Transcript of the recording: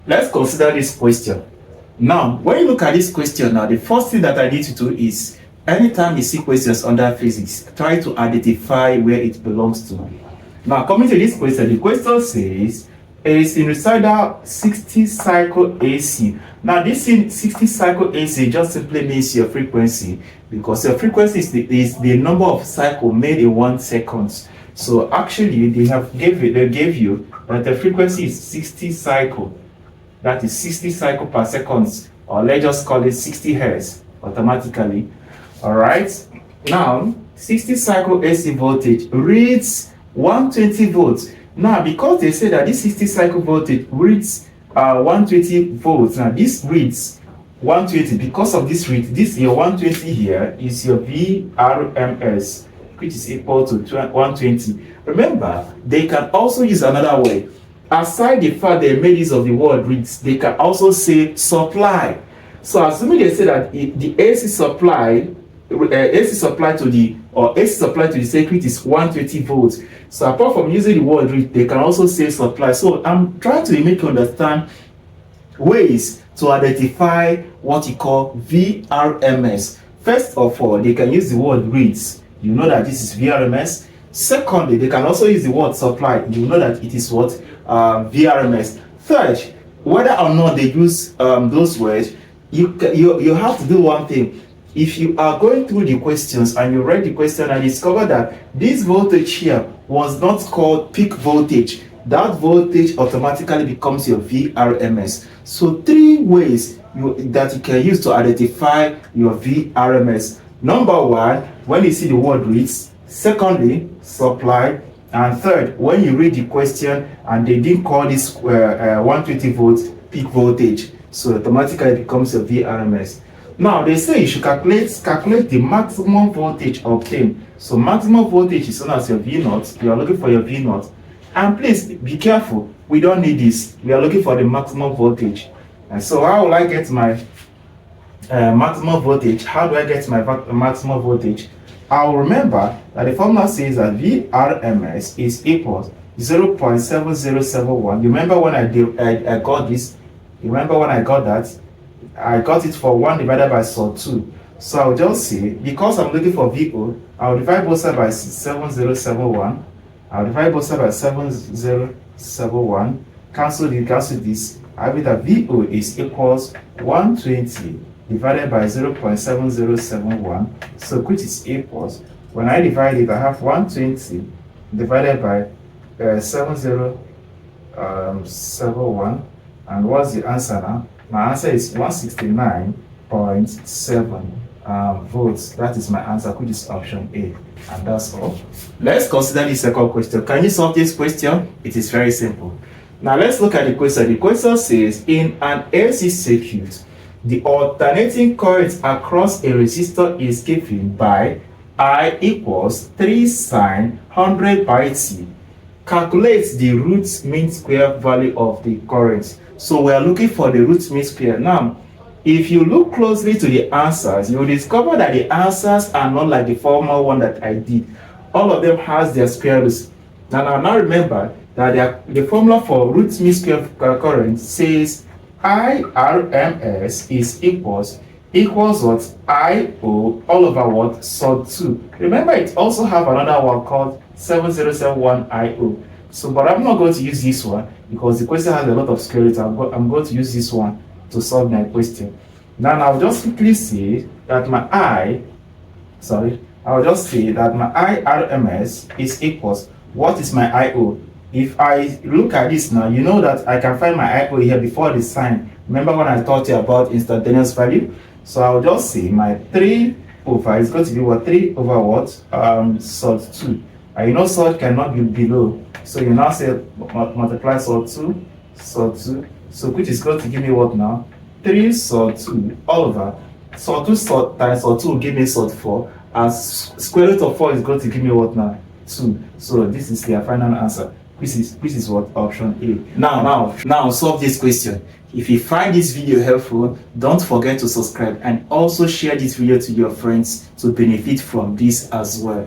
Let's consider this question. Now, when you look at this question now, the first thing that I need to do is, anytime you see questions under physics, try to identify where it belongs to. Now, coming to this question, the question says, a sinusoidal 60 cycle AC. Now, this 60 cycle AC just simply means your frequency, because your frequency is the number of cycles made in 1 second. So actually, they gave you that the frequency is 60 cycle. That is 60 cycle per second, or let's just call it 60 hertz automatically. All right. Now, 60 cycle AC voltage reads 120 volts. Now, because they say that this 60 cycle voltage reads 120 volts, now this reads 120. Because of this read, this your 120 here is your VRMS, which is equal to 120. Remember, they can also use another way. Aside the fact they made use of the word reads, they can also say supply. So assuming they say that the AC supply to the circuit is 120 volts. So apart from using the word read, they can also say supply. So I'm trying to make you understand ways to identify what you call VRMS. First of all, they can use the word reads. You know that this is VRMS. Secondly, they can also use the word supply. You know that it is what VRMS. Third, whether or not they use those words, you have to do one thing. If you are going through the questions and you read the question and discover that this voltage here was not called peak voltage, that voltage automatically becomes your VRMS. So 3 ways that you can use to identify your VRMS. Number 1, when you see the word reads. Secondly, supply. And third, when you read the question and they didn't call this 120 volts peak voltage, so automatically it becomes your VRMS. Now, they say you should calculate the maximum voltage obtained. So maximum voltage is known as your V0. You are looking for your V0. And please be careful, we don't need this. We are looking for the maximum voltage. And so how will I get my maximum voltage? How do I get my maximum voltage? I'll remember that the formula says that VRMS is equal to 0.7071. You remember when I got this? You remember when I got that? I got it for 1 divided by 2. So I'll just say, because I'm looking for VO, I'll divide both sides by 7071. I'll divide both sides by 7071. Cancel this. I have it that VO is equals 120 divided by 0.7071. So which is equals, when I divide it, I have 120 divided by 7071. And what's the answer now? My answer is 169.7 volts. That is my answer, which is option A. And that's all. Let's consider the second question. Can you solve this question? It is very simple. Now let's look at the question. The question says, in an AC circuit, the alternating current across a resistor is given by I equals 3 sine 100 by T. Calculate the root mean square value of the current. So we are looking for the root mean square. Now, if you look closely to the answers, you will discover that the answers are not like the former one that I did. All of them has their square roots. Now remember that the formula for root mean square current says IRMS is equals what? IO all over what? Sod 2. Remember, it also have another one called 7071 IO. So, but I'm not going to use this one because the question has a lot of square root. I'm going to use this one to solve my question. Now I'll just quickly say that my IRMS is equals, what is my IO? If I look at this now, you know that I can find my IO here before the sign. Remember when I taught you about instantaneous value? So I'll just say my 3 over is going to be what? 3 over what? Sod 2. And you know sod cannot be below. So you now say multiply sod 2, so which is going to give me what now? 3 sod 2 all over. Sod 2 times sod 2 will give me sod 4. And square root of 4 is going to give me what now? 2. So this is their final answer. Which is what? Option A. Now solve this question. If you find this video helpful, don't forget to subscribe and also share this video to your friends to benefit from this as well.